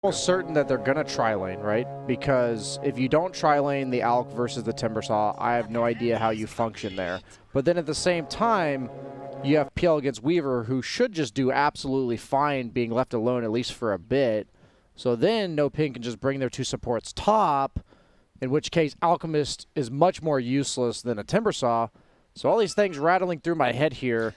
almost certain that they're going to tri-lane, right? Because if you don't tri-lane the Alk versus the Timbersaw, I have no idea how you function there. But then at the same time, you have PL against Weaver, who should just do absolutely fine being left alone, at least for a bit. So then NoPing can just bring their two supports top, in which case Alchemist is much more useless than a Timbersaw. So all these things rattling through my head here.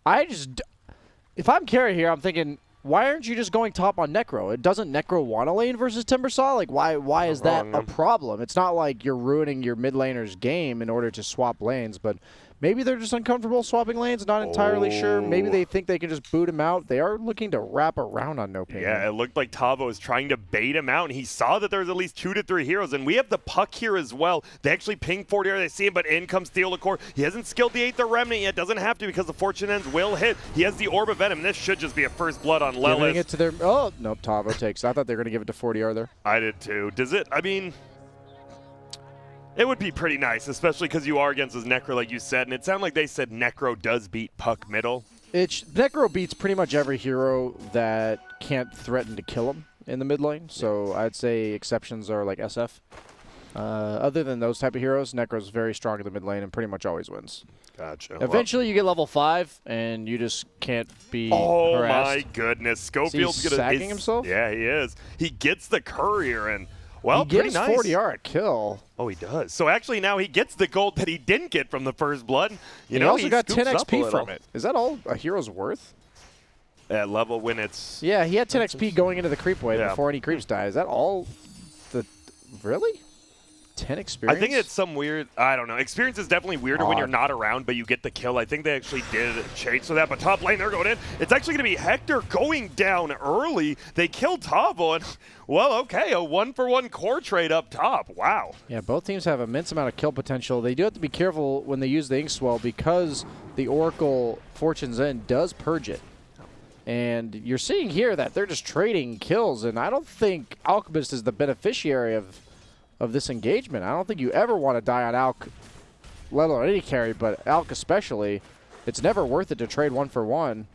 If I'm carry here, I'm thinking, why aren't you just going top on Necro? Doesn't Necro want to lane versus Timbersaw? Like, why is that a problem? It's not like you're ruining your mid laner's game in order to swap lanes, but maybe they're just uncomfortable swapping lanes, not entirely sure. Maybe they think they can just boot him out. They are looking to wrap around on NoPing. Yeah, it looked like Tavo was trying to bait him out, and he saw that there was at least 2 to 3 heroes, and we have the puck here as well. They actually ping 40, they see him, but in comes Theolacor. He hasn't skilled the 8th Remnant yet, doesn't have to because the Fortune Ends will hit. He has the Orb of Venom. This should just be a first blood on Lelis. Giving it to their, oh, nope, Tavo takes. I thought they were going to give it to 40R there. I did too. Does it, I mean, it would be pretty nice, especially because you are against his Necro, like you said, and it sounded like they said Necro does beat puck middle. Necro beats pretty much every hero that can't threaten to kill him in the mid lane, so I'd say exceptions are like SF. Other than those type of heroes, Necro's very strong in the mid lane and pretty much always wins. Gotcha. Eventually you get level 5 and you just can't be harassed. Oh my goodness. Schofield's going to sagging himself? Yeah, he is. He gets the courier and, well, he pretty gets nice. 40R a kill. Oh, he does. So actually now he gets the gold that he didn't get from the first blood. He also got 10 XP from it. Is that all a hero's worth? At level when it's... Yeah, he had 10 XP going into the creep wave before any creeps die. Is that all the... Really? 10 experience? I think it's some weird, I don't know. Experience is definitely weirder when you're not around, but you get the kill. I think they actually did change to that, but top lane, they're going in. It's actually going to be Hector going down early. They killed Tavo, and, well, okay, a 1-for-1 core trade up top. Wow. Yeah, both teams have immense amount of kill potential. They do have to be careful when they use the Inkswell because the Oracle Fortune's End does purge it. And you're seeing here that they're just trading kills, and I don't think Alchemist is the beneficiary of this engagement. I don't think you ever want to die on Alk, let alone any carry, but Alk especially. It's never worth it to trade 1-for-1.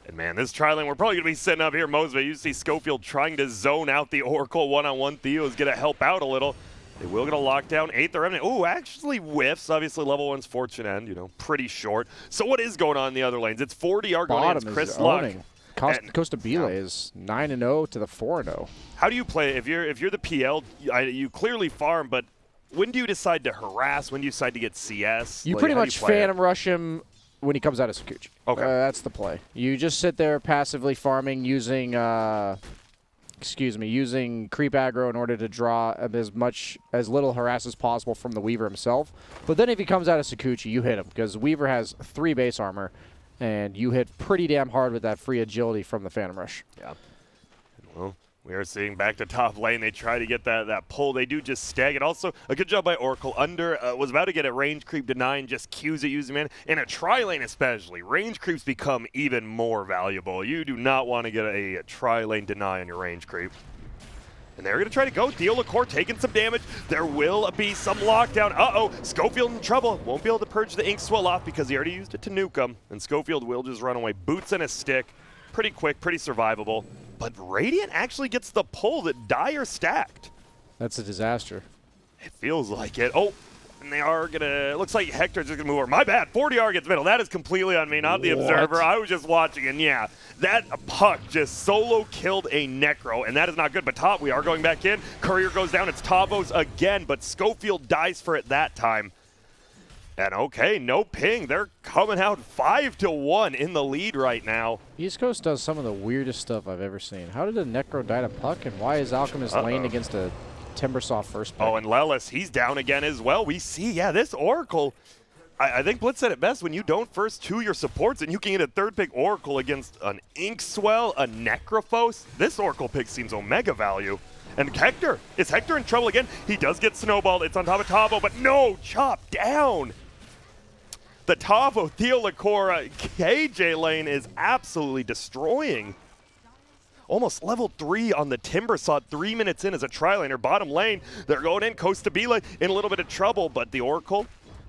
And man, this tri-lane, we're probably going to be sitting up here, Mosby. You see Schofield trying to zone out the Oracle one-on-one. Theo is going to help out a little. They will get a lockdown. 8th Remnant. Ooh, actually whiffs. Obviously, level 1's Fortune End, you know, pretty short. So what is going on in the other lanes? It's 40R going against Chris Luck. Costa Bile is 9-0 to the 4-0. How do you play? If you're the PL, you clearly farm, but when do you decide to harass? When do you decide to get CS? You pretty much Phantom Rush him when he comes out of Sakuchi. Okay. That's the play. You just sit there passively farming using, using creep aggro in order to draw as little harass as possible from the Weaver himself. But then if he comes out of Sakuchi, you hit him because Weaver has 3 base armor. And you hit pretty damn hard with that free agility from the Phantom Rush. Yeah. Well, we are seeing back to top lane. They try to get that pull. They do just stag it. Also, a good job by Oracle. Under was about to get a range creep deny and just Qs it using man. In a tri-lane especially, range creeps become even more valuable. You do not want to get a tri-lane deny on your range creep. And they're going to try to go. Theolacor taking some damage. There will be some lockdown. Uh-oh, Schofield in trouble. Won't be able to purge the Inkswell off because he already used it to nuke him. And Schofield will just run away. Boots and a stick. Pretty quick, pretty survivable. But Radiant actually gets the pull that Dire stacked. That's a disaster. It feels like it. Oh, and they are going to... Looks like Hector's just going to move over. My bad. 40R gets middle. That is completely on me, not the observer. I was just watching, and yeah, that puck just solo killed a Necro, and that is not good. But top, we are going back in. Courier goes down. It's Tavo's again, but Schofield dies for it that time. And okay, NoPing. They're coming out 5-1 in the lead right now. Beastcoast does some of the weirdest stuff I've ever seen. How did a Necro die to puck, and why is Alchemist lane against a Timbersaw first pick? Oh, and Lelis, he's down again as well. We see, yeah, this Oracle, I think Blitz said it best, when you don't first 2 your supports and you can get a 3rd pick Oracle against an Inkswell, a Necrophos, this Oracle pick seems Omega value. And Hector, is Hector in trouble again? He does get snowballed. It's on top of Tavo, but no, chop down. The Tavo Theolacor KJ lane is absolutely destroying. Almost level 3 on the Timbersaw, 3 minutes in as a tri-laner. Bottom lane, they're going in. Costa Bile in a little bit of trouble, but the Oracle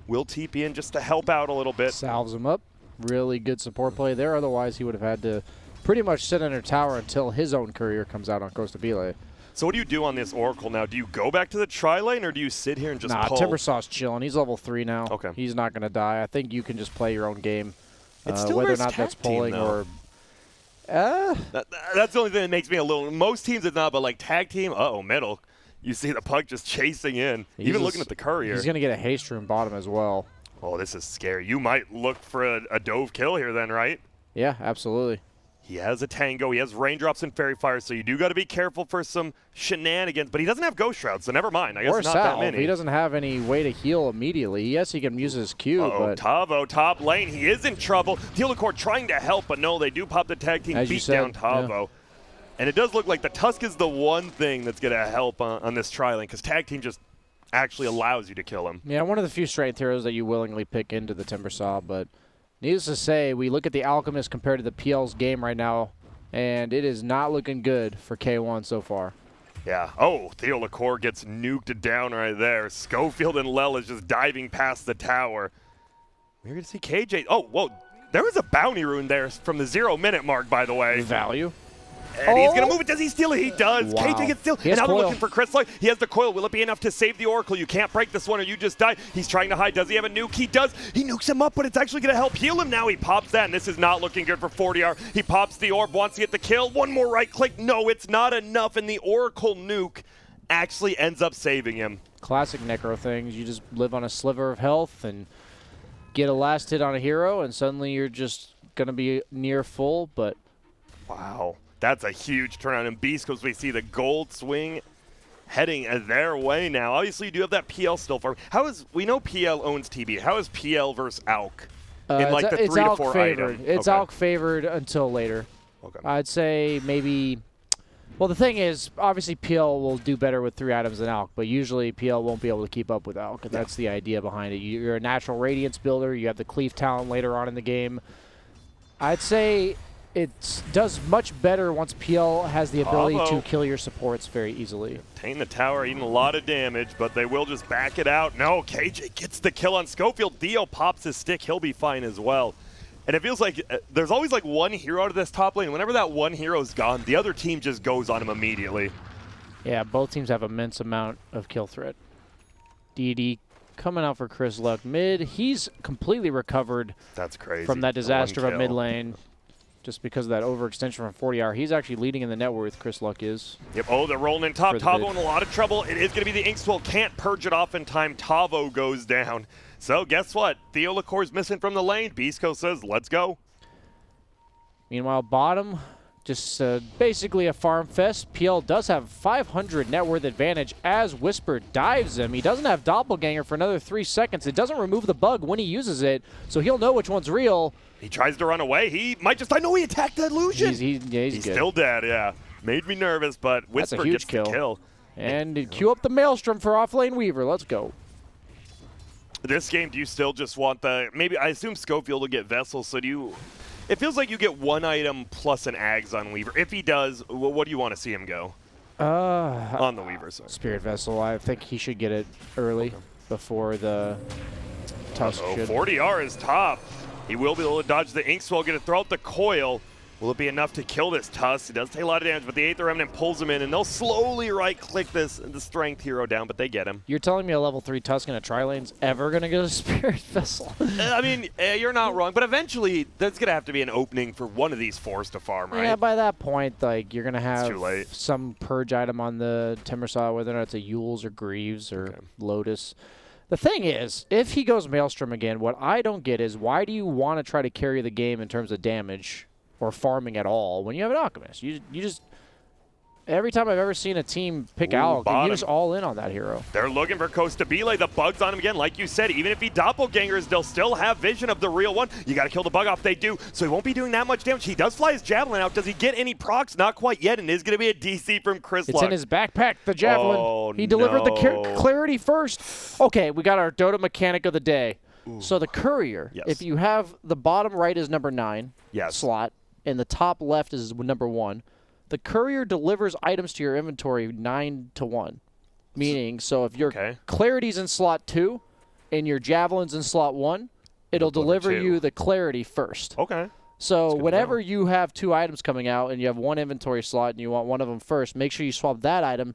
will TP in just to help out a little bit. Salves him up. Really good support play there. Otherwise, he would have had to pretty much sit under tower until his own courier comes out on Costa Bile. So what do you do on this Oracle now? Do you go back to the tri-lane, or do you sit here and just pull? Timbersaw's chilling. He's level 3 now. Okay. He's not going to die. I think you can just play your own game. It's still whether or versus not that's tag team, pulling though. or... That's the only thing that makes me a little... Most teams it's not, but like tag team, middle. You see the puck just chasing in, even looking at the courier. He's going to get a haste room bottom as well. Oh, this is scary. You might look for a dove kill here then, right? Yeah, absolutely. He has a tango. He has raindrops and fairy fire, so you do got to be careful for some shenanigans. But he doesn't have ghost shrouds, so never mind. I guess or not salve. that many. He doesn't have any way to heal immediately. Yes, he can use his Q, but... Tavo, top lane. He is in trouble. Teal trying to help, but no, they do pop the tag team, beat down Tavo. Yeah. And it does look like the Tusk is the one thing that's going to help on this tri-lane, because tag team just actually allows you to kill him. Yeah, one of the few strength heroes that you willingly pick into the Timbersaw, but needless to say, we look at the Alchemist compared to the PL's game right now, and it is not looking good for K1 so far. Yeah. Oh, Theo LaCour gets nuked down right there. Schofield and Lel is just diving past the tower. We're going to see KJ. Oh, whoa. There was a bounty rune there from the 0-minute mark, by the way. Value. And he's going to move it. Does he steal it? He does. Wow. KJ gets steal. And now they're looking for Chris Luck. He has the coil. Will it be enough to save the Oracle? You can't break this one or you just die. He's trying to hide. Does he have a nuke? He does. He nukes him up, but it's actually going to help heal him now. He pops that, and this is not looking good for 40R. He pops the orb, wants to get the kill. One more right click. No, it's not enough, and the Oracle nuke actually ends up saving him. Classic Necro things. You just live on a sliver of health and get a last hit on a hero, and suddenly you're just going to be near full, but... Wow. That's a huge turnaround in Beastcoast. We see the gold swing heading their way now. Obviously, you do have that PL still for. We know PL owns TB. How is PL versus ALK in like the 3 to 4 item? It's ALK favored until later. Okay. I'd say maybe. Well, the thing is, obviously PL will do better with 3 items than ALK, but usually PL won't be able to keep up with ALK, and that's the idea behind it. You're a natural Radiance builder. You have the Cleave talent later on in the game. I'd say it does much better once PL has the ability to kill your supports very easily. Obtain the tower, eating a lot of damage, but they will just back it out. No, KJ gets the kill on Schofield. Dio pops his stick. He'll be fine as well. And it feels like there's always like one hero out of this top lane. Whenever that one hero's gone, the other team just goes on him immediately. Yeah, both teams have immense amount of kill threat. DD coming out for Chris Luck mid. He's completely recovered. That's crazy. From that disaster of mid lane. Just because of that overextension from 40R. He's actually leading in the net worth, Chris Luck is. Yep, they're rolling in top. Tavo in a lot of trouble. It is going to be the Inkswell. Can't purge it off in time. Tavo goes down. So guess what? Theo LaCour's missing from the lane. Beastcoast says, let's go. Meanwhile, bottom, just basically a farm fest. PL does have 500 net worth advantage as Whisper dives him. He doesn't have Doppelganger for another 3 seconds. It doesn't remove the bug when he uses it, so he'll know which one's real. He tries to run away. He might just... I know he attacked the illusion. He's still dead, yeah. Made me nervous, but Whisper gets the kill. And cue up the Maelstrom for offlane Weaver. Let's go. This game, do you still just want the... Maybe, I assume Schofield will get Vessel, so do you... It feels like you get one item plus an Ags on Weaver. If he does, what do you want to see him go? On the Weaver, sorry. Spirit Vessel. I think he should get it early before the Tusk should. 40R is top. He will be able to dodge the Inkswell, going to throw out the coil. Will it be enough to kill this Tusk? It does take a lot of damage, but the 8th Remnant pulls him in, and they'll slowly right-click the strength hero down, but they get him. You're telling me a level 3 Tusk in a tri-lane's ever going to get a Spirit Vessel? I mean, you're not wrong, but eventually there's going to have to be an opening for one of these fours to farm, right? Yeah, by that point, like, you're going to have some purge item on the Timbersaw, whether or not it's a Yules or Greaves or Lotus. The thing is, if he goes Maelstrom again, what I don't get is why do you want to try to carry the game in terms of damage or farming at all when you have an Alchemist? You just... Every time I've ever seen a team pick ALK, you just all in on that hero. They're looking for Costa Bile. The bug's on him again. Like you said, even if he doppelgangers, they'll still have vision of the real one. You got to kill the bug off. They do. So he won't be doing that much damage. He does fly his Javelin out. Does he get any procs? Not quite yet. And is going to be a DC from Chris Luck. It's in his backpack, the Javelin. Oh, he delivered the clarity first. Okay, we got our Dota mechanic of the day. Ooh. So the Courier, if you have the bottom right is number 9 slot, and the top left is number 1, the Courier delivers items to your inventory 9 to 1. Meaning, so if your Clarity's in slot 2 and your Javelin's in slot 1, it'll deliver you the Clarity first. Okay. So whenever you have 2 items coming out and you have 1 inventory slot and you want one of them first, make sure you swap that item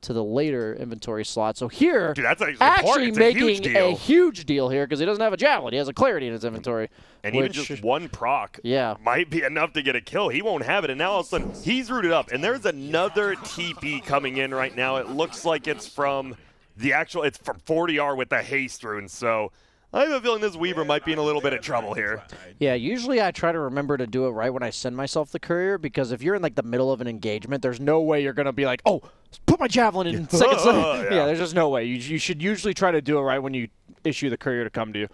to the later inventory slot. So here, dude, that's actually making a huge deal here because he doesn't have a javelin. He has a clarity in his inventory. And even just 1 proc might be enough to get a kill. He won't have it, and now all of a sudden he's rooted up. And there's another TP coming in right now. It looks like it's from it's from 40R with the haste rune. So I have a feeling this Weaver might be in a little bit of trouble here. Yeah, usually I try to remember to do it right when I send myself the courier, because if you're in like the middle of an engagement, there's no way you're going to be like, oh, put my javelin in seconds. Yeah, there's just no way. You should usually try to do it right when you issue the courier to come to you.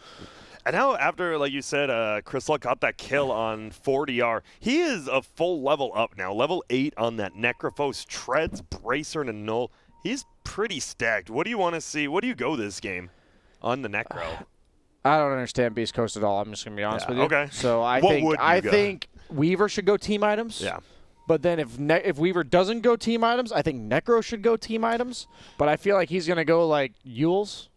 And now after, like you said, Chris Luck got that kill on 40R, he is a full level up now. Level 8 on that Necrophos, Treads, Bracer, and a Null. He's pretty stacked. What do you want to see? What do you go this game on the Necro? I don't understand Beastcoast at all. I'm just going to be honest with you. Okay. So I think Weaver should go team items. Yeah. But then if Weaver doesn't go team items, I think Necro should go team items. But I feel like he's going to go like Yules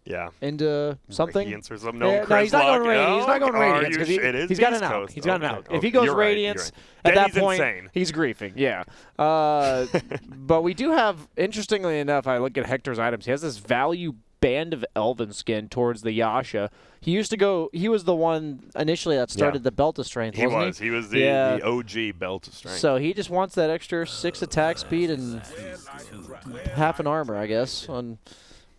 into something. Radiance or something. No, he's not going Radiance. He's not going Radiance because he's got an out. He's got an out. If he goes Radiance, at that point, he's griefing. Yeah. But we do have, interestingly enough, I look at Hector's items. He has this value Band of Elven skin towards the Yasha. He used to go. He was the one initially that started the Belt of Strength. He was the OG Belt of Strength. So he just wants that extra 6 attack speed and half an armor, I guess, on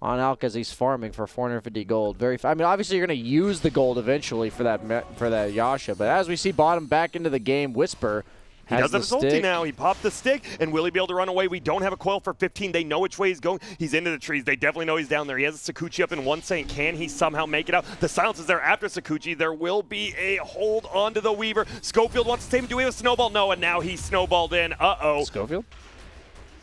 Alk as he's farming for 450 gold. I mean, obviously you're going to use the gold eventually for that Yasha, but as we see bottom back into the game, Whisper. He does have his ulti now. He popped the stick, and will he be able to run away? We don't have a coil for 15. They know which way he's going. He's into the trees. They definitely know he's down there. He has a Sakuchi up in one saying, can he somehow make it out? The silence is there after Sakuchi. There will be a hold onto the Weaver. Schofield wants to save him. Do we have a snowball? No, and now he's snowballed in. Uh-oh. Schofield?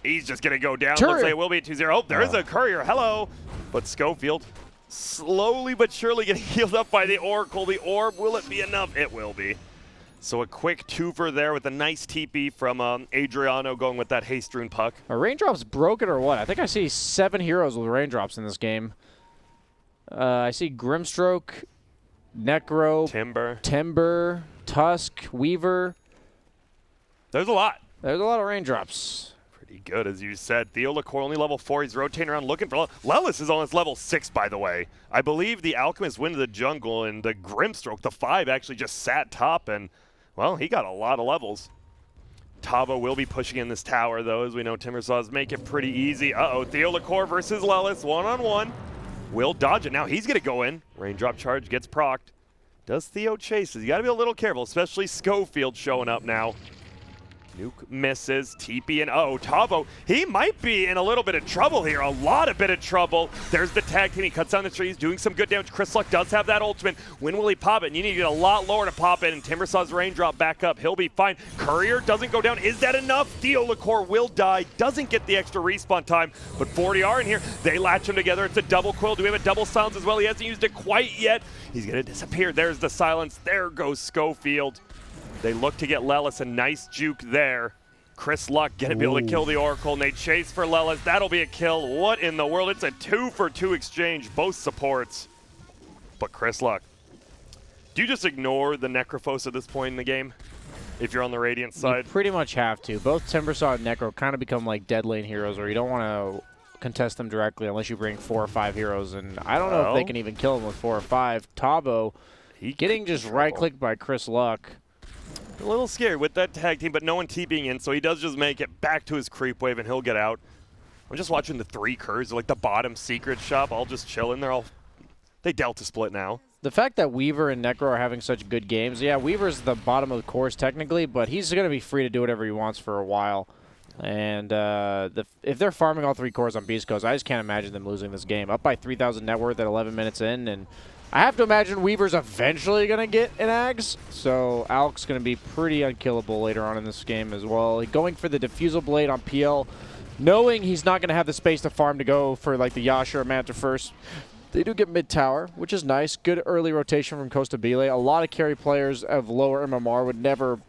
He's just going to go down. Looks like it will be a 2-0. Oh, there is a courier. Hello. But Schofield slowly but surely getting healed up by the Oracle. The orb, will it be enough? It will be. So a quick twofer there with a nice TP from Adriano going with that haste rune puck. Are raindrops broken or what? I think I see 7 heroes with raindrops in this game. I see Grimstroke, Necro, Timber, Tusk, Weaver. There's a lot. There's a lot of raindrops. Pretty good, as you said. Theo LaCour only level 4. He's rotating around looking for Lelis is on his level 6, by the way. I believe the Alchemist went to the jungle, and the Grimstroke, the 5, actually just sat top, and well, he got a lot of levels. Tavo will be pushing in this tower, though. As we know, Timbersaws make it pretty easy. Uh-oh, Theo LaCour versus Lelis, one-on-one. Will dodge it. Now he's going to go in. Raindrop charge gets procced. Does Theo chase? You got to be a little careful, especially Schofield showing up now. Nuke misses, TP, and Tavo, he might be in a little bit of trouble here, a lot of bit of trouble. There's the tag team, he cuts down the trees, doing some good damage. Chris Luck does have that ultimate. When will he pop it? And you need to get a lot lower to pop it, and Timbersaw's raindrop back up. He'll be fine. Courier doesn't go down. Is that enough? Theo LaCour will die, doesn't get the extra respawn time, but 40R in here. They latch him together. It's a double quill. Do we have a double silence as well? He hasn't used it quite yet. He's going to disappear. There's the silence. There goes Schofield. They look to get Lelis, a nice juke there. Chris Luck gonna be able to kill the Oracle, and they chase for Lelis. That'll be a kill. What in the world? It's a 2-for-2 exchange, both supports. But Chris Luck, do you just ignore the Necrophos at this point in the game if you're on the Radiant side? You pretty much have to. Both Timbersaw and Necro kind of become like dead lane heroes where you don't want to contest them directly unless you bring 4 or 5 heroes, and I don't know if they can even kill them with 4 or 5. Tavo getting just right-clicked by Chris Luck. A little scared with that tag team, but no one TPing in, so he does just make it back to his creep wave, and he'll get out. I'm just watching the 3 Curs, like the bottom secret shop, all just chilling. They Delta split now. The fact that Weaver and Necro are having such good games, yeah, Weaver's the bottom of the course technically, but he's going to be free to do whatever he wants for a while. And if they're farming all 3 cores on Beastcoast, I just can't imagine them losing this game. Up by 3,000 net worth at 11 minutes in, and I have to imagine Weaver's eventually going to get an Ags, so Alk's going to be pretty unkillable later on in this game as well. Going for the Diffusal Blade on PL, knowing he's not going to have the space to farm to go for like the Yasha or Manta first. They do get mid-tower, which is nice. Good early rotation from Costa Bile. A lot of carry players of lower MMR would never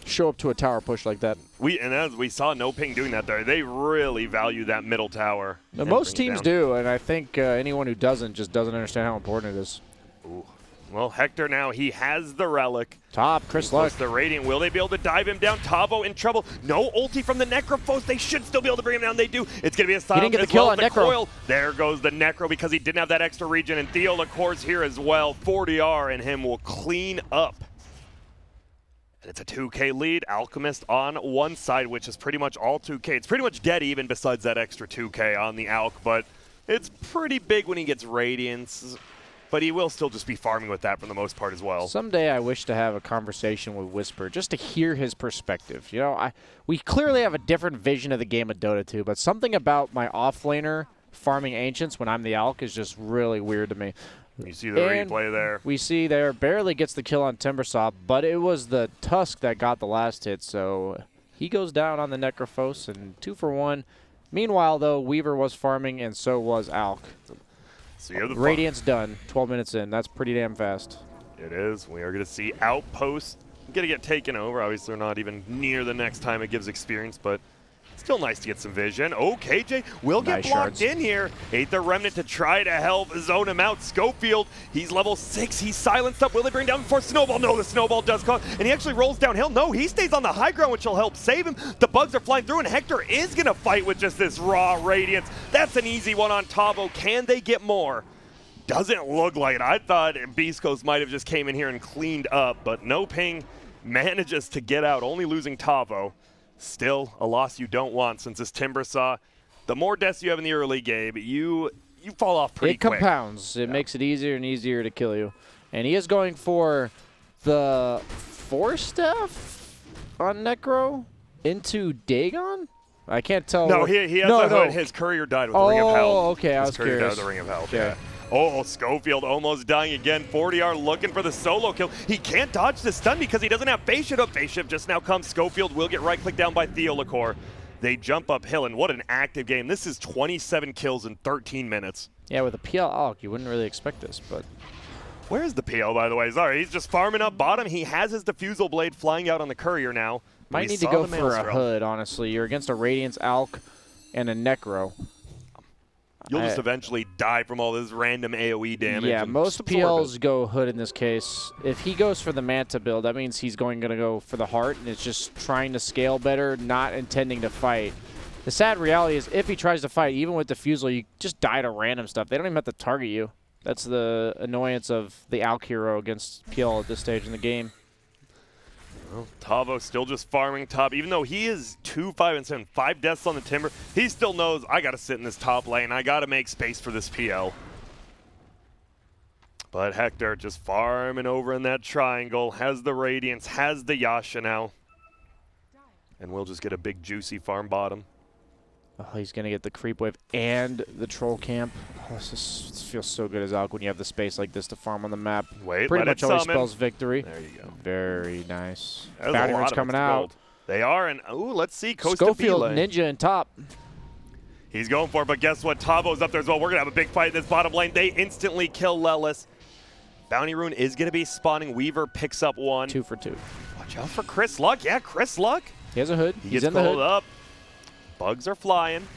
show up to a tower push like that. And as we saw NoPing doing that there, they really value that middle tower. Now, most teams do, and I think anyone who doesn't just doesn't understand how important it is. Ooh. Well, Hector now, he has the Relic. Top, Chris Luck. The Radiant, will they be able to dive him down? Tavo in trouble. No ulti from the Necrophos. They should still be able to bring him down. They do. It's going to be a silence. He didn't get the kill on Necro. Coil. There goes the Necro because he didn't have that extra regen. And Theo Lacour's here as well. 40R and him will clean up. And it's a 2K lead. Alchemist on one side, which is pretty much all 2K. It's pretty much dead even besides that extra 2K on the Alch, but it's pretty big when he gets Radiance. But he will still just be farming with that for the most part as well. Someday I wish to have a conversation with Whisper just to hear his perspective. You know, we clearly have a different vision of the game of Dota 2, but something about my offlaner farming Ancients when I'm the Alch is just really weird to me. You see the replay there. We see there barely gets the kill on Timbersaw, but it was the Tusk that got the last hit, so he goes down on the Necrophos and 2 for 1. Meanwhile, though, Weaver was farming and so was Alch. So you have the Radiant's done, 12 minutes in. That's pretty damn fast. It is. We are going to see Outpost going to get taken over. Obviously, they're not even near the next time it gives experience, but still nice to get some vision. Oh, KJ will get blocked in here. Ate the Remnant to try to help zone him out. Schofield, he's level 6. He's silenced up. Will they bring down before Snowball? No, the Snowball does come. And he actually rolls downhill. No, he stays on the high ground, which will help save him. The bugs are flying through, and Hector is going to fight with just this raw Radiance. That's an easy one on Tavo. Can they get more? Doesn't look like it. I thought Beastcoast might have just came in here and cleaned up, but NoPing manages to get out, only losing Tavo. Still a loss you don't want since this Timbersaw. The more deaths you have in the early game, you fall off pretty quick. It compounds. It makes it easier and easier to kill you. And he is going for the Force Staff on Necro into Dagon? I can't tell. No, he has a hood. His courier died with the Ring of Hell. Oh, okay. I was curious. Died with the Ring of Hell. Okay. Yeah. Oh, Schofield almost dying again. 40R looking for the solo kill. He can't dodge the stun because he doesn't have Phase Shift up. Phase Shift just now comes. Schofield will get right-clicked down by Theo Lacour. They jump uphill, and what an active game. This is 27 kills in 13 minutes. Yeah, with a PL Alch, you wouldn't really expect this, but... Where's the PL, by the way? Sorry, he's just farming up bottom. He has his Diffusal Blade flying out on the courier now. Might need to go for a hood, honestly. You're against a Radiance Alch and a Necro. You'll just eventually die from all this random AoE damage. Yeah, most PLs go hood in this case. If he goes for the Manta build, that means he's going to go for the heart, and it's just trying to scale better, not intending to fight. The sad reality is if he tries to fight, even with Diffusal, you just die to random stuff. They don't even have to target you. That's the annoyance of the Alch hero against PL at this stage in the game. Well, Tavo still just farming top. Even though he is 2, 5, and 7, 5 deaths on the Timber, he still knows, I got to sit in this top lane. I got to make space for this PL. But Hector just farming over in that triangle, has the Radiance, has the Yasha now. And we'll just get a big juicy farm bottom. Oh, he's going to get the creep wave and the troll camp. Oh, this feels so good as Alch when you have the space like this to farm on the map. Wait, pretty much always spells victory. There you go. Very nice. Bounty runs coming out. They are, and ooh, let's see. Schofield Ninja in top. He's going for it, but guess what? Tavo's up there as well. We're going to have a big fight in this bottom lane. They instantly kill Lelis. Bounty Rune is going to be spawning. Weaver picks up 1. 2 for 2. Watch out for Chris Luck. Yeah, Chris Luck. He has a hood. He's in the hood. Up. Bugs are flying.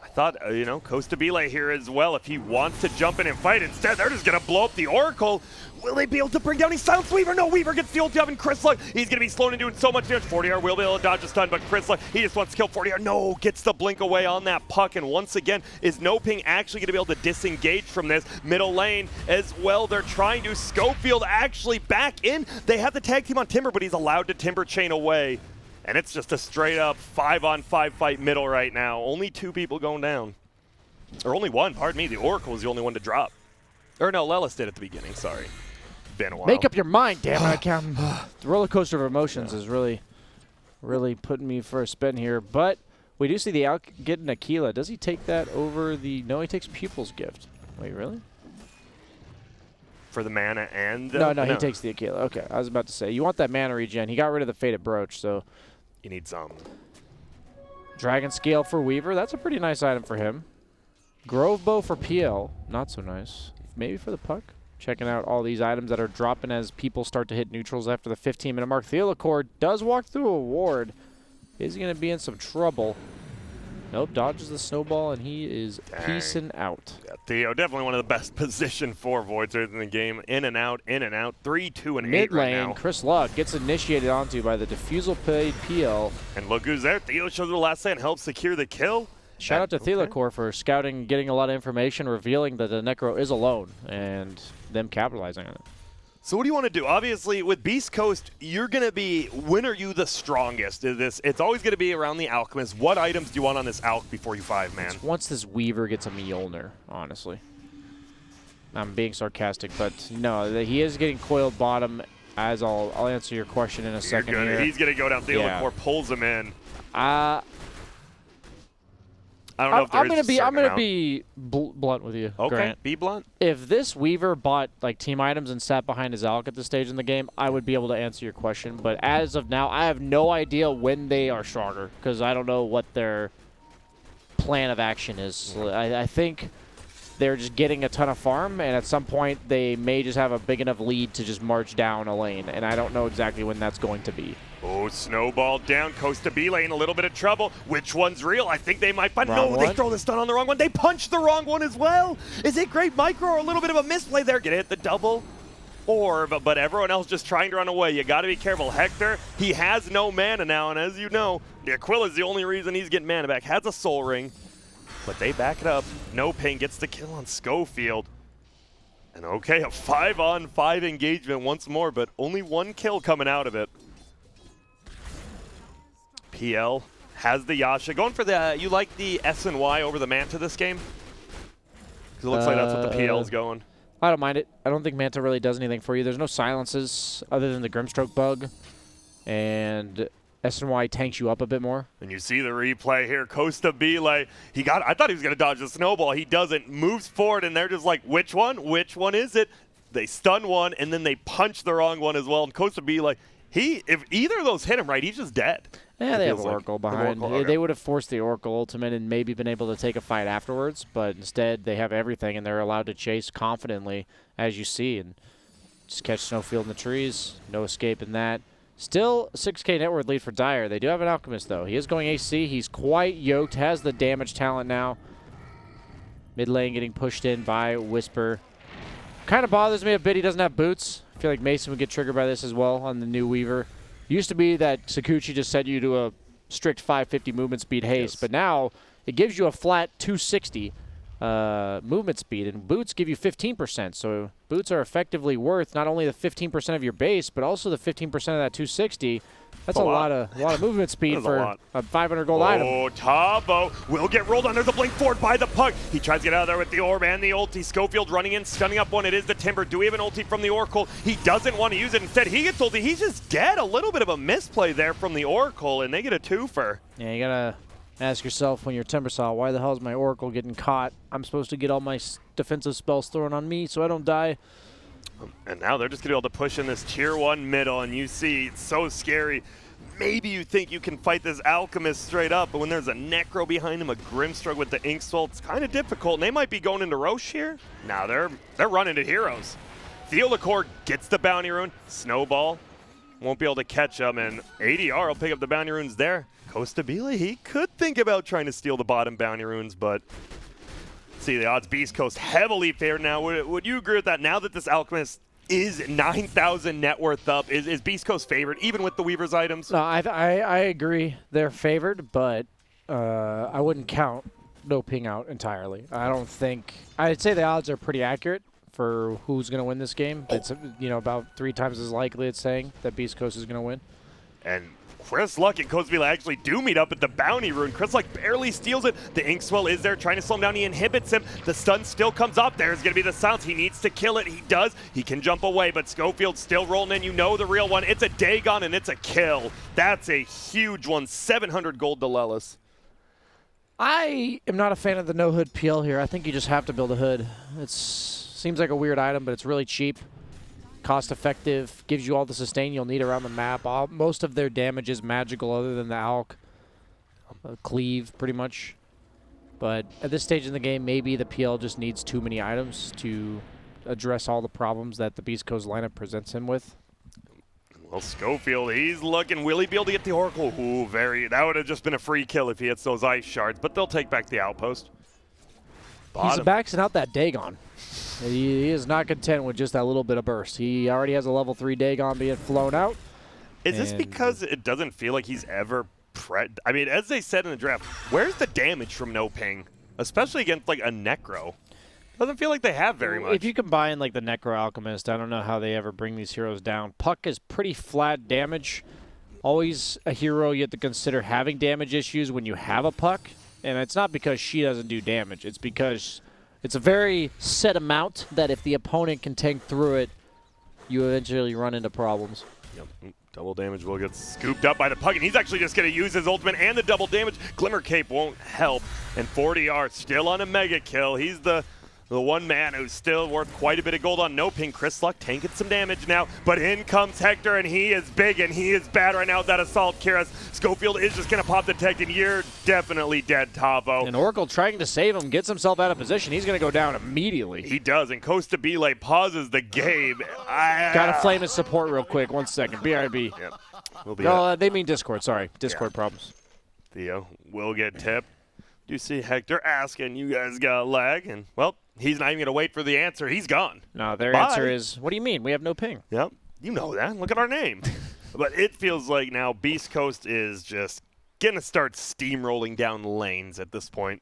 I thought, you know, Costabile here as well. If he wants to jump in and fight, instead they're just going to blow up the Oracle. Will they be able to bring down? He silenced Weaver. No, Weaver gets the ulti up, and Chris Luck, he's going to be slowing and doing so much damage. 40R will be able to dodge a stun, but Chris Luck, he just wants to kill 40R. No, gets the blink away on that puck, and once again, is NoPing actually going to be able to disengage from this middle lane as well? They're trying to. Schofield actually back in. They have the tag team on Timber, but he's allowed to Timber chain away. And it's just a straight-up 5-on-5 fight middle right now. Only 2 people going down. Or only 1, pardon me. The Oracle was the only one to drop. Or no, Lelis did at the beginning, sorry. Been a while. Make up your mind, damn it. I can't. The roller coaster of emotions is really putting me for a spin here. But we do see the Alch getting Aquila. Does he take that over the... No, he takes Pupil's Gift. Wait, really? For the mana and... No, he takes the Aquila. Okay, I was about to say. You want that mana regen. He got rid of the Fated Brooch, so... You need some. Dragon Scale for Weaver. That's a pretty nice item for him. Grove Bow for PL. Not so nice. Maybe for the puck. Checking out all these items that are dropping as people start to hit neutrals after the 15-minute mark. Theolacore does walk through a ward. Is he going to be in some trouble? Nope, dodges the snowball, and he is peacing out. Yeah, Theo, definitely one of the best positioned 4 Voidsters in the game. In and out, 3, 2, and 8 Mid right lane, now. Chris Luck gets initiated onto by the Diffusal paid PL. And look who's there. Theo shows the last stand, helps secure the kill. Shout out to Thelacor for scouting, getting a lot of information, revealing that the Necro is alone, and them capitalizing on it. So what do you want to do? Obviously, with Beastcoast, you're going to be, when are you the strongest? It's always going to be around the Alchemist. What items do you want on this Alch before you 5-man? It's once this Weaver gets a Mjolnir, honestly. I'm being sarcastic, but no, he is getting coiled bottom, as I'll answer your question in a second here. He's going to go down. Thelacor pulls him in. I don't know if there is I'm gonna be blunt with you. Okay, Grant. be blunt. If this Weaver bought like team items and sat behind his Alc at this stage in the game, I would be able to answer your question. But as of now, I have no idea when they are stronger because I don't know what their plan of action is. I think they're just getting a ton of farm, and at some point they may just have a big enough lead to just march down a lane, and I don't know exactly when that's going to be. Oh, snowball down. Costa B lane, a little bit of trouble. Which one's real? I think they might, but Wrong no, one. they throw the stun on the wrong one. They punch the wrong one as well. Is it great micro or a little bit of a misplay there? Get hit the double orb, but everyone else just trying to run away. You got to be careful. Hector, he has no mana now, and as you know, the Aquila's the only reason he's getting mana back. Has a soul ring, but they back it up. NoPing gets the kill on Schofield. And okay, a 5-on-5 engagement once more, but only 1 kill coming out of it. PL has the Yasha. Going for the, you like the S and Y over the Manta this game? Because it looks like that's what the PL's going. I don't mind it. I don't think Manta really does anything for you. There's no silences other than the Grimstroke bug. And S&Y tanks you up a bit more. And you see the replay here. Costa B, like, I thought he was going to dodge the snowball. He doesn't. Moves forward, and they're just like, which one? Which one is it? They stun one, and then they punch the wrong one as well. And Costa B, like, if either of those hit him right, he's just dead. Yeah, they have Oracle behind. Okay. They would have forced the Oracle ultimate and maybe been able to take a fight afterwards, but instead they have everything, and they're allowed to chase confidently, as you see, and just catch Snowfield in the trees. No escape in that. Still 6K net worth lead for Dire. They do have an Alchemist, though. He is going AC. He's quite yoked, has the damage talent now. Mid lane getting pushed in by Whisper. Kind of bothers me a bit he doesn't have boots. I feel like Mason would get triggered by this as well on the new Weaver. Used to be that Sakuchi just set you to a strict 550 movement speed haste, but now it gives you a flat 260 movement speed, and boots give you 15%. So boots are effectively worth not only the 15% of your base, but also the 15% of that 260. That's a lot of movement speed for a 500 gold item. Oh, Tabo will get rolled under the blink forward by the puck. He tries to get out of there with the orb and the ulti. Schofield running in, stunning up one. It is the Timber. Do we have an ulti from the Oracle? He doesn't want to use it. Instead, he gets ulti. He's just dead. A little bit of a misplay there from the Oracle, and they get a twofer. Yeah, you gotta ask yourself when you're Timbersaw, why the hell is my Oracle getting caught? I'm supposed to get all my defensive spells thrown on me so I don't die. And now they're just going to be able to push in this tier 1 middle, and you see, it's so scary. Maybe you think you can fight this Alchemist straight up, but when there's a Necro behind him, a Grimstroke with the Inkswell, it's kind of difficult. And they might be going into Roche here. Now they're running to heroes. Thelacor gets the Bounty Rune. Snowball won't be able to catch him, and ADR will pick up the Bounty Runes there. Costa Bile, he could think about trying to steal the bottom Bounty Runes, but see the odds. Beastcoast heavily favored now. Would you agree with that? Now that this Alchemist is 9,000 net worth up, is Beastcoast favored, even with the Weaver's items? No, I agree. They're favored, but I wouldn't count NoPing out entirely. I don't think – I'd say the odds are pretty accurate for who's going to win this game. It's about 3 times as likely it's saying that Beastcoast is going to win. And Chris Luck and Cosville actually do meet up at the Bounty Rune. Chris Luck barely steals it. The Inkswell is there trying to slow him down. He inhibits him. The stun still comes up. There's going to be the silence. He needs to kill it. He does. He can jump away, but Schofield's still rolling in. You know the real one. It's a Dagon, and it's a kill. That's a huge one. 700 gold to Lelis. I am not a fan of the no-hood PL here. I think you just have to build a hood. It seems like a weird item, but it's really cheap. Cost-effective, gives you all the sustain you'll need around the map. Most of their damage is magical other than the Alk. Cleave, pretty much. But at this stage in the game, maybe the PL just needs too many items to address all the problems that the Beast Coast lineup presents him with. Well, Schofield, he's looking. Will he be able to get the Oracle? Ooh, that would have just been a free kill if he hits those ice shards, but they'll take back the outpost. He's maxing out that Dagon. He is not content with just that little bit of burst. He already has a level 3 Dagon being flown out. Is this because it doesn't feel like he's ever I mean, as they said in the draft, where's the damage from NoPing? Especially against like a Necro. Doesn't feel like they have very much. If you combine like the Necro Alchemist, I don't know how they ever bring these heroes down. Puck is pretty flat damage. Always a hero you have to consider having damage issues when you have a Puck. And it's not because she doesn't do damage. It's because it's a very set amount that if the opponent can tank through it, you eventually run into problems. Yep. Double damage will get scooped up by the Puck, and he's actually just going to use his ultimate and the double damage. Glimmer Cape won't help, and 40R still on a mega kill. He's the one man who's still worth quite a bit of gold on NoPing. Chris Luck tanking some damage now, but in comes Hector, and he is big, and he is bad right now with that Assault Cuirass. Schofield is just going to pop the tech, and you're definitely dead, Tavo. And Oracle trying to save him, gets himself out of position. He's going to go down immediately. He does, and Costa Bele pauses the game. Gotta flame his support real quick. 1 second. BRB. Yep. We'll be no, they mean Discord. Sorry. Discord problems. Theo will get tipped. You see Hector asking, you guys got lag? And, well, he's not even going to wait for the answer. He's gone. No, their answer is, what do you mean? We have no ping. Yep. You know that. Look at our name. But it feels like now Beastcoast is just going to start steamrolling down lanes at this point.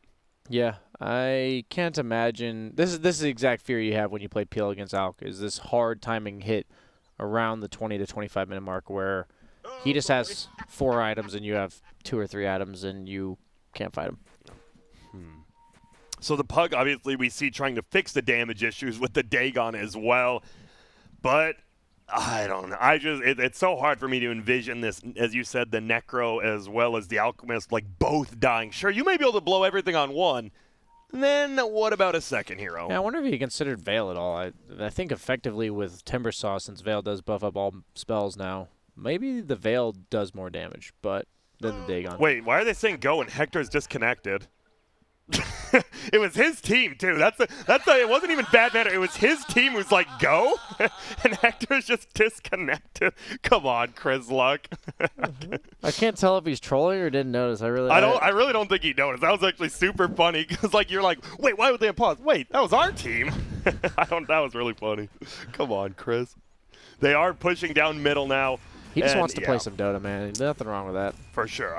Yeah, I can't imagine. This is the exact fear you have when you play PL against Alk, is this hard timing hit around the 20 to 25 minute mark where he just has 4 items and you have 2 or 3 items and you can't fight him. So the Pug, obviously, we see trying to fix the damage issues with the Dagon as well. But I don't know. It's so hard for me to envision this, as you said, the Necro as well as the Alchemist, like both dying. Sure, you may be able to blow everything on one. Then what about a second hero? Yeah, I wonder if he considered Veil at all. I think effectively with Timbersaw, since Veil does buff up all spells now, maybe the Veil does more damage, but than the Dagon. Wait, why are they saying go and Hector's disconnected? It was his team too. It wasn't even bad matter. It was his team who's like go, and Hector's just disconnected. Come on, Chris Luck. I can't tell if he's trolling or didn't notice. I really don't think he noticed. That was actually super funny because like you're like, wait, why would they have paused? Wait, that was our team. That was really funny. Come on, Chris. They are pushing down middle now. He just wants to play some Dota, man. There's nothing wrong with that. For sure.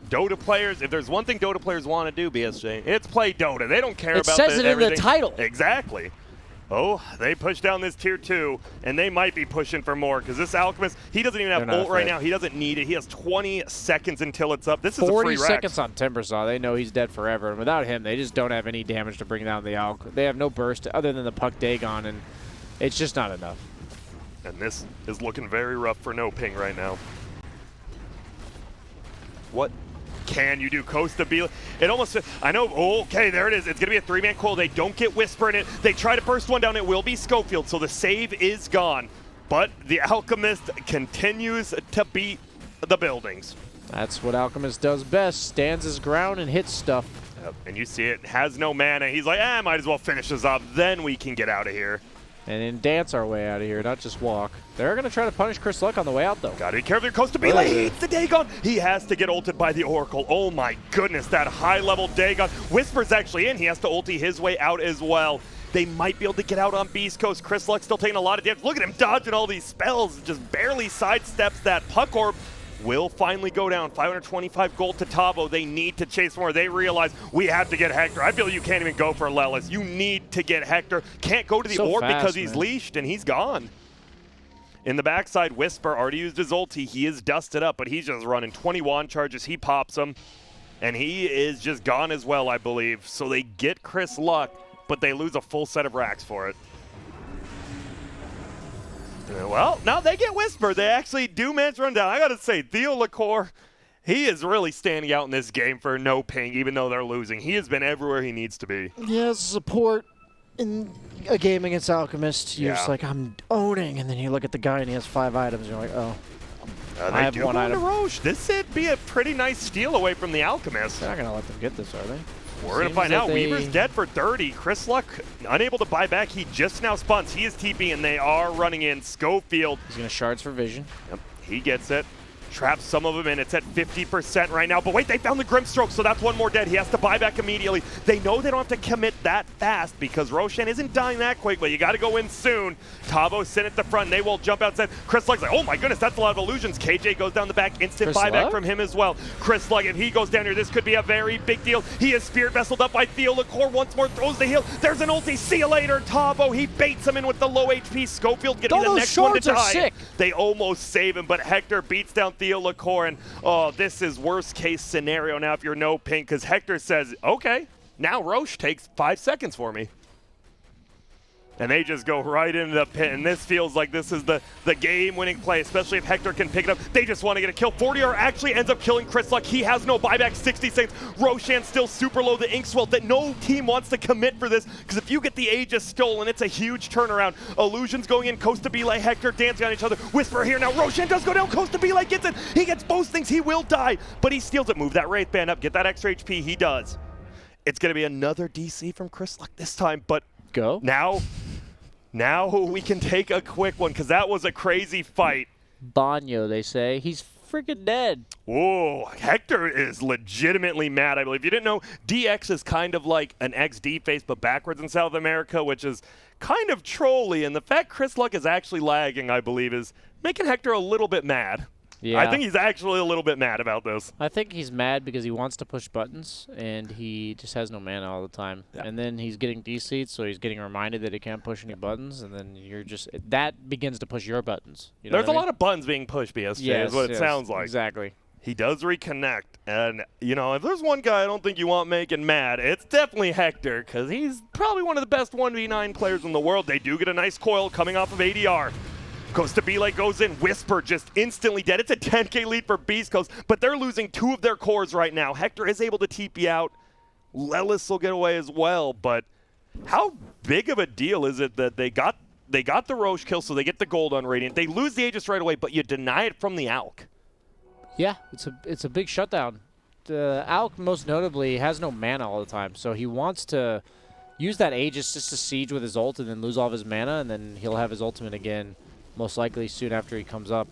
Dota players, if there's one thing Dota players want to do, BSJ, it's play Dota. They don't care about everything. It says it in the title. Exactly. Oh, they push down this tier 2, and they might be pushing for more because this Alchemist, he doesn't even have ult right now. He doesn't need it. He has 20 seconds until it's up. This is a free 40 seconds on Timbersaw. They know he's dead forever, and without him, they just don't have any damage to bring down the Alch. They have no burst other than the Puck Dagon, and it's just not enough. And this is looking very rough for NoPing right now. What can you do? Costa Bele. It almost, I know, okay, there it is. It's going to be a 3-man coil. They don't get Whisper in it. They try to burst one down. It will be Schofield, so the save is gone. But the Alchemist continues to beat the buildings. That's what Alchemist does best. Stands his ground and hits stuff. Yep. And you see it has no mana. He's like, might as well finish this up. Then we can get out of here. And then dance our way out of here, not just walk. They're going to try to punish Chris Luck on the way out, though. Gotta be careful. Costa Bele hits the Dagon. He has to get ulted by the Oracle. Oh my goodness, that high-level Dagon. Whisper's actually in. He has to ulti his way out as well. They might be able to get out on Beastcoast. Chris Luck still taking a lot of damage. Look at him dodging all these spells. Just barely sidesteps that Puck Orb. Will finally go down. 525 gold to Tavo. They need to chase more. They realize we have to get Hector. I feel you can't even go for Lelis. You need to get Hector. Can't go to the orb because he's leashed and he's gone. In the backside, Whisper already used his ulti. He is dusted up, but he's just running 21 charges. He pops them, and he is just gone as well, I believe. So they get Chris Luck, but they lose a full set of racks for it. Well, now they get Whisper. They actually do manage to run down. I got to say, Theo LaCour, he is really standing out in this game for NoPing, even though they're losing. He has been everywhere he needs to be. Yeah, support in a game against Alchemist. You're just like, I'm owning. And then you look at the guy and he has 5 items. And you're like, oh, I have 1 item. Roche. This would be a pretty nice steal away from the Alchemist. They're not going to let them get this, are they? We're going to find out. Weaver's dead for 30. Chris Luck unable to buy back. He just now spawns. He is TP, and they are running in. Schofield. He's going to shards for vision. Yep, he gets it. Traps some of them in. It's at 50% right now. But wait, they found the Grimstroke, so that's one more dead. He has to buy back immediately. They know they don't have to commit that fast because Roshan isn't dying that quick, but you got to go in soon. Tavo sent at the front, and they will jump outside. Chris Lugg's like, oh my goodness, that's a lot of illusions. KJ goes down the back. Instant buyback from him as well. Chris Lugg, if he goes down here, this could be a very big deal. He is Spirit Vesseled up by Theo Licor. Once more throws the heal. There's an ulti. See you later, Tavo. He baits him in with the low HP. Schofield getting the next one to die. Sick. They almost save him, but Hector beats down Theo Licor, and oh, this is worst case scenario now if you're NoPing, because Hector says, okay, now Roche takes 5 seconds for me. And they just go right into the pit, and this feels like this is the game-winning play, especially if Hector can pick it up. They just want to get a kill. 40R actually ends up killing Chris Luck. He has no buyback, 60 seconds. Roshan still super low, the Inkswell, that no team wants to commit for this, because if you get the Aegis stolen, it's a huge turnaround. Illusions going in, Costa Belay, Hector dancing on each other. Whisper here now, Roshan does go down, Costa Belay gets it. He gets both things, he will die, but he steals it. Move that Wraith Band up, get that extra HP, he does. It's going to be another DC from Chris Luck this time, but Now we can take a quick one, because that was a crazy fight. Banyo, they say. He's freaking dead. Whoa, Hector is legitimately mad, I believe. You didn't know, DX is kind of like an XD face, but backwards in South America, which is kind of trolly. And the fact Chris Luck is actually lagging, I believe, is making Hector a little bit mad. Yeah. I think he's actually a little bit mad about this. I think he's mad because he wants to push buttons, and he just has no mana all the time. Yeah. And then he's getting DC'd, so he's getting reminded that he can't push any buttons, and then you're just – that begins to push your buttons. You know There's a lot of buttons being pushed, BSJ, is what it sounds like. Exactly. He does reconnect, and, you know, if there's one guy I don't think you want making mad, it's definitely Hector, because he's probably one of the best 1v9 players in the world. They do get a nice coil coming off of ADR. Costa Belay goes in. Whisper just instantly dead. It's a 10k lead for Beastcoast, but they're losing 2 of their cores right now. Hector is able to TP out. Lelis will get away as well, but how big of a deal is it that they got the Roche kill, so they get the gold on Radiant. They lose the Aegis right away, but you deny it from the Alk. Yeah, it's a big shutdown. The Alk, most notably, has no mana all the time, so he wants to use that Aegis just to siege with his ult and then lose all of his mana, and then he'll have his ultimate again. Most likely soon after he comes up,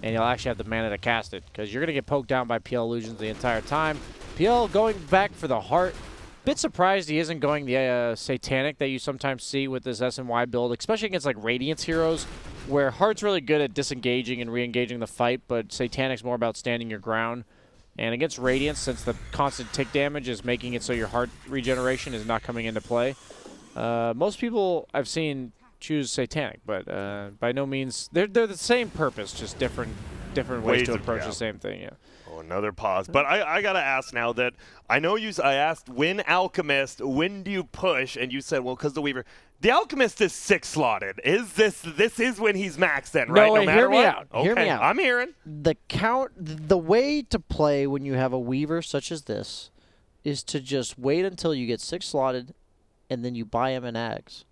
and he'll actually have the mana to cast it, because you're going to get poked down by PL Illusions the entire time. PL going back for the heart. Bit surprised he isn't going the Satanic that you sometimes see with this SNY build, especially against like Radiance heroes, where Heart's really good at disengaging and re-engaging the fight, but Satanic's more about standing your ground. And against Radiance, since the constant tick damage is making it so your heart regeneration is not coming into play, most people I've seen choose Satanic, but by no means they're the same purpose, just different ways to approach the same thing. Yeah. Oh, another pause. But I gotta ask now that I know I asked when Alchemist, when do you push, and you said, well, because the Weaver. The Alchemist is 6-slotted. Is this is when he's maxed then, right? No matter hear me what? out. Okay, hear me out. I'm hearing. The way to play when you have a Weaver such as this is to just wait until you get 6-slotted, and then you buy him an Ags.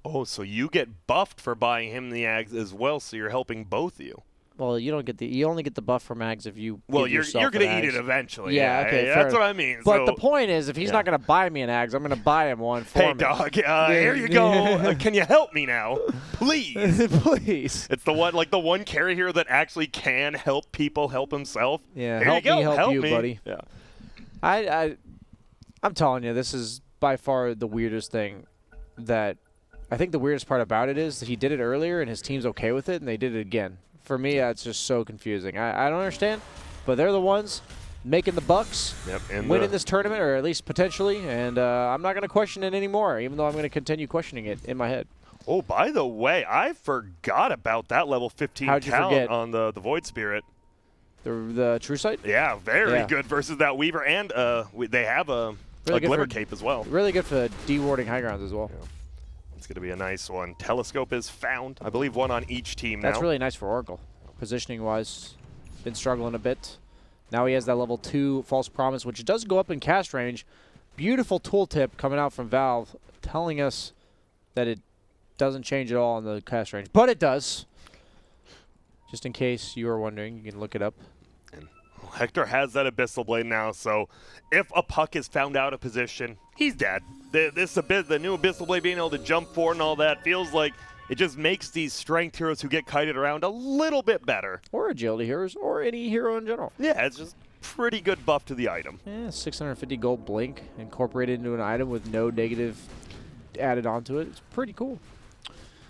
Oh, so you get buffed for buying him the Ags as well, so you're helping both of you. Well, you don't get you only get the buff from Ags if you. Well, you're going to eat it eventually. Yeah, okay, that's what I mean. But the point is, if he's not going to buy me an Ags, I'm going to buy him one for me. Hey, dog, here you go. Can you help me now, please? Please. It's the one carry here that actually can help people help himself. Yeah, here help you, buddy. Yeah. I'm telling you, this is by far the weirdest thing that. I think the weirdest part about it is that he did it earlier and his team's okay with it, and they did it again. For me, it's just so confusing. I don't understand, but they're the ones making the bucks, winning this tournament, or at least potentially, and I'm not going to question it anymore, even though I'm going to continue questioning it in my head. Oh, by the way, I forgot about that level 15 talent on the Void Spirit. The True Sight? Yeah, very good versus that Weaver, and they have a Glitter Cape as well. Really good for dewarding high grounds as well. Yeah. It's going to be a nice one. Telescope is found. I believe one on each team now. That's really nice for Oracle. Positioning-wise, been struggling a bit. Now he has that level 2 False Promise, which does go up in cast range. Beautiful tooltip coming out from Valve, telling us that it doesn't change at all in the cast range. But it does. Just in case you were wondering, you can look it up. And Hector has that Abyssal Blade now, so if a puck is found out of position, he's dead. The new Abyssal Blade being able to jump forward and all that feels like it just makes these strength heroes who get kited around a little bit better. Or agility heroes, or any hero in general. Yeah, it's just pretty good buff to the item. Yeah, 650 gold blink incorporated into an item with no negative added onto it. It's pretty cool.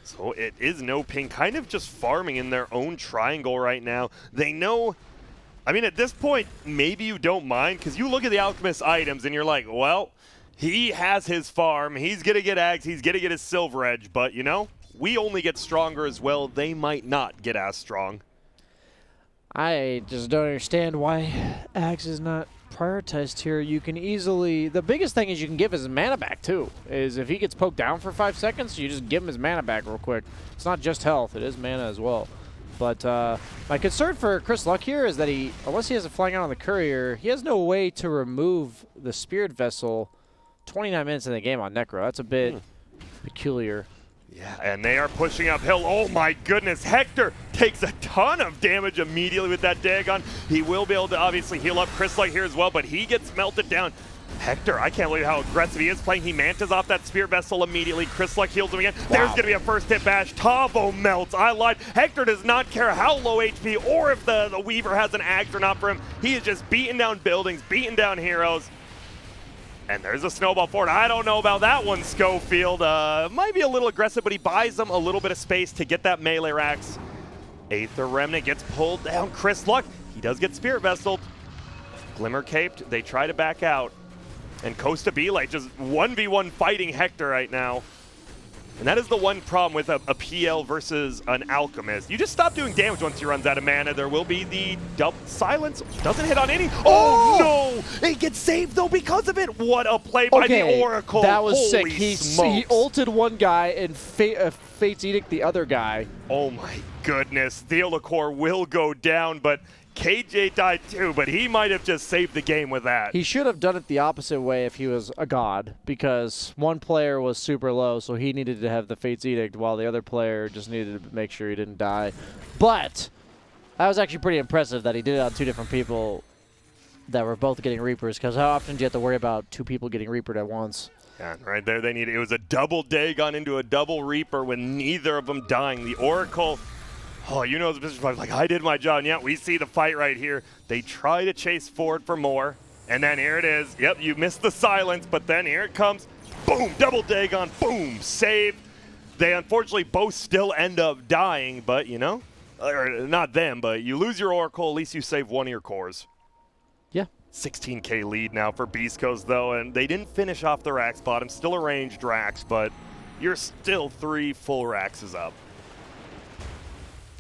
So it is NoPing kind of just farming in their own triangle right now. They know, I mean, at this point, maybe you don't mind, because you look at the Alchemist items and you're like, well, he has his farm, he's going to get Ags, he's going to get his Silver Edge, but you know, we only get stronger as well. They might not get as strong. I just don't understand why Axe is not prioritized here. You can easily, the biggest thing is you can give his mana back too, is if he gets poked down for 5 seconds, you just give him his mana back real quick. It's not just health, it is mana as well. But my concern for Chris Luck here is that he, unless he has a flying out on the courier, he has no way to remove the Spirit Vessel 29 minutes in the game on Necro. That's a bit peculiar. Yeah, and they are pushing uphill. Oh my goodness, Hector takes a ton of damage immediately with that Dagon. He will be able to obviously heal up Chris Light here as well, but he gets melted down. Hector, I can't believe how aggressive he is playing. He mantas off that Spirit Vessel immediately. Chris Luck heals him again. Wow. There's going to be a first hit bash. Tavo melts. I lied. Hector does not care how low HP or if the Weaver has an Axe or not for him. He is just beating down buildings, beating down heroes. And there's a snowball forward. I don't know about that one, Schofield. Might be a little aggressive, but he buys them a little bit of space to get that melee racks. Aether Remnant gets pulled down. Chris Luck, he does get Spirit Vesseled. Glimmer Caped, they try to back out. And Costa Belay just 1v1 fighting Hector right now. And that is the one problem with a PL versus an Alchemist. You just stop doing damage once he runs out of mana. There will be the double silence. Doesn't hit on any. Oh no! He gets saved though because of it. What a play by the Oracle. That was Holy sick. He smokes. ulted one guy and Fate's Edict the other guy. Oh my goodness. Theolacor will go down, but KJ died too, but he might have just saved the game with that. He should have done it the opposite way if he was a god, because one player was super low, so he needed to have the Fate's Edict, while the other player just needed to make sure he didn't die. But that was actually pretty impressive that he did it on 2 different people that were both getting Reapers, because how often do you have to worry about 2 people getting Reapered at once? Yeah, right there, it was a double Dagon into a double Reaper with neither of them dying. The Oracle, oh, you know the business part, like, I did my job. And yeah, we see the fight right here. They try to chase forward for more. And then here it is. Yep, you missed the silence, but then here it comes. Boom, double Dagon, boom, save. They unfortunately both still end up dying, but you know, or not them, but you lose your Oracle, at least you save one of your cores. Yeah. 16k lead now for Beastcoast though, and they didn't finish off the Rax bottom. Still a ranged Rax, but you're still 3 full Raxes up.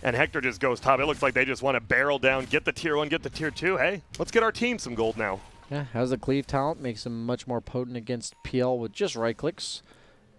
And Hector just goes top. It looks like they just want to barrel down, get the tier 1, get the tier 2. Hey, let's get our team some gold now. Yeah, has the cleave talent, makes him much more potent against PL with just right clicks,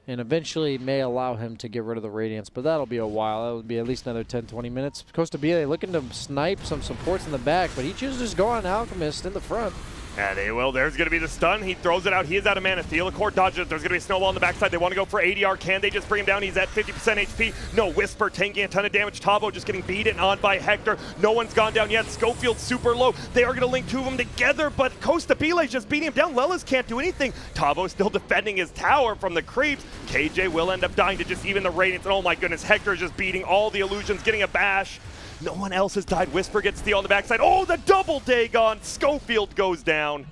and eventually may allow him to get rid of the Radiance, but that'll be a while. That'll be at least another 10-20 minutes. Costa Belay looking to snipe some supports in the back, but he chooses to go on Alchemist in the front. Yeah, they will. There's going to be the stun. He throws it out. He is out of mana. Theolacor dodges it. There's going to be a snowball on the backside. They want to go for ADR. Can they just bring him down? He's at 50% HP. No, Whisper taking a ton of damage. Tavo just getting beaten on by Hector. No one's gone down yet. Schofield super low. They are going to link 2 of them together, but Costa Belay's just beating him down. Lelis can't do anything. Tavo still defending his tower from the creeps. KJ will end up dying to just even the Radiance. And oh my goodness, Hector is just beating all the illusions, getting a bash. No one else has died. Whisper gets steal on the backside. Oh, the double Dagon. Schofield goes down.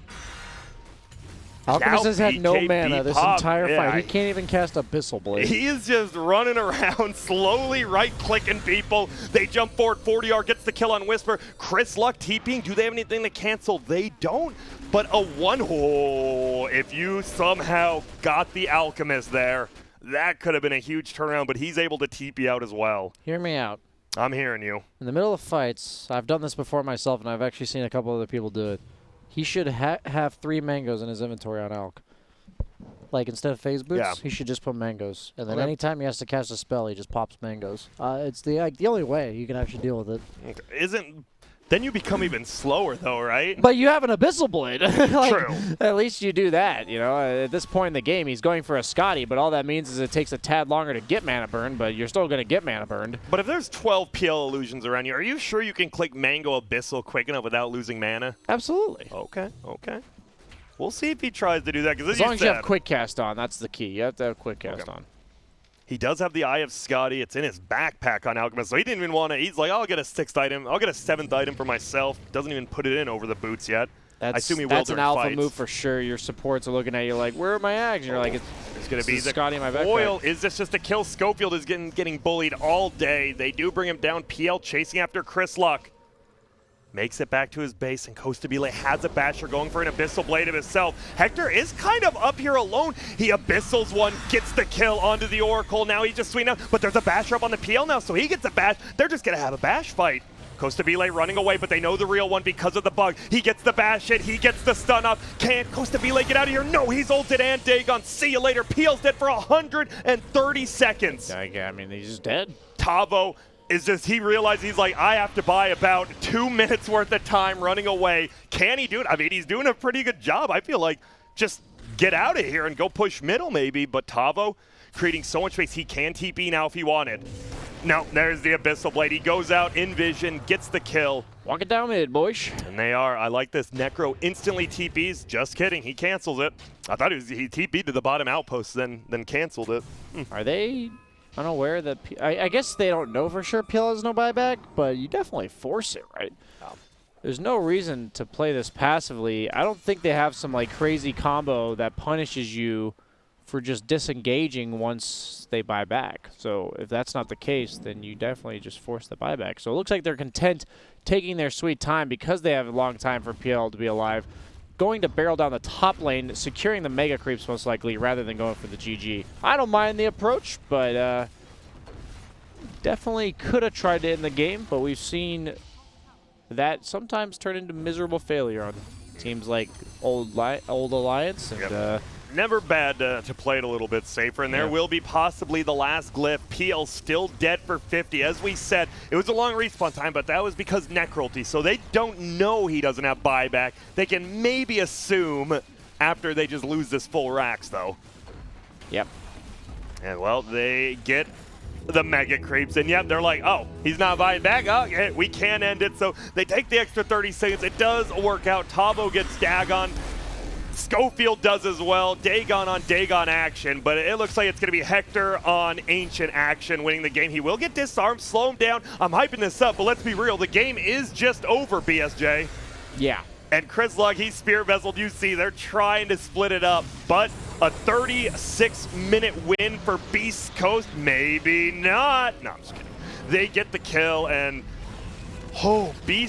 Alchemist has had no mana this entire yeah, fight. He can't even cast Abyssal Blade. He is just running around, slowly right-clicking people. They jump forward. 40R gets the kill on Whisper. Chris Luck TPing. Do they have anything to cancel? They don't. But a one-hole, if you somehow got the Alchemist there, that could have been a huge turnaround, but he's able to TP out as well. Hear me out. I'm hearing you. In the middle of fights, I've done this before myself, and I've actually seen a couple other people do it. He should have 3 mangoes in his inventory on Alk. Like, instead of phase boots, he should just put mangoes. And then anytime he has to cast a spell, he just pops mangoes. It's the only way you can actually deal with it. Then you become even slower, though, right? But you have an Abyssal Blade. Like, true. At least you do that, you know. At this point in the game, he's going for a Scotty, but all that means is it takes a tad longer to get mana burn, but you're still going to get mana burned. But if there's 12 PL illusions around you, are you sure you can click Mango Abyssal quick enough without losing mana? Absolutely. Okay. We'll see if he tries to do that. As long as you have quick cast on, that's the key. You have to have quick cast on. He does have the Eye of Scotty. It's in his backpack on Alchemist, so he didn't even want to. He's like, I'll get a 6th item. I'll get a 7th item for myself. Doesn't even put it in over the boots yet. I assume he will That's an during alpha fights. move for sure. Your supports are looking at you like, where are my ags? And you're like, It's going to be the Scotty in my backpack. foil. Is this just a kill? Schofield is getting bullied all day. They do bring him down. PL chasing after Chris Luck. Makes it back to his base, and Costabile has a basher going for an Abyssal Blade of himself. Hector is kind of up here alone. He Abyssals one, gets the kill onto the Oracle. Now he's just swinging out, but there's a basher up on the PL now, so he gets a bash. They're just going to have a bash fight. Costabile running away, but they know the real one because of the bug. He gets the bash hit, he gets the stun up. Can't Costabile get out of here? No, he's ulted and Dagon. See you later. PL's dead for 130 seconds. I mean, he's just dead. Tavo is just, he realized he's like, I have to buy about 2 minutes worth of time running away. Can he do it? I mean, he's doing a pretty good job. I feel like just get out of here and go push middle maybe, but Tavo creating so much space. He can TP now if he wanted. No, there's the Abyssal Blade. He goes out in vision, gets the kill. Walk it down mid, boys. And they are. I like this. Necro instantly TPs. Just kidding. He cancels it. I thought he TP'd to the bottom outpost, then canceled it. Are they unaware that I guess they don't know for sure PL has no buyback, but you definitely force it, right? There's no reason to play this passively. I don't think they have some like crazy combo that punishes you for just disengaging once they buy back. So if that's not the case, then you definitely just force the buyback. So it looks like they're content taking their sweet time because they have a long time for PL to be alive. Going to barrel down the top lane, securing the mega creeps most likely, rather than going for the GG. I don't mind the approach, but definitely could have tried it in the game, but we've seen that sometimes turn into miserable failure on teams like Old Alliance. And Never bad to play it a little bit safer, and there will be possibly the last glyph. PL still dead for 50. As we said, it was a long respawn time, but that was because Necrolty, so they don't know he doesn't have buyback. They can maybe assume after they just lose this full racks, though. Yep. And, well, they get the mega creeps, and yep, they're like, oh, he's not buying back? Oh, okay, we can end it, so they take the extra 30 seconds. It does work out. Tavo gets Dagon. Schofield does as well. Dagon on Dagon action, but it looks like it's going to be Hector on Ancient action winning the game. He will get disarmed, slow him down. I'm hyping this up, but let's be real. The game is just over, BSJ. Yeah. And Chris Luck, he's spear vesseled. You see, they're trying to split it up, but a 36-minute win for Beastcoast? Maybe not. No, I'm just kidding. They get the kill, and Beast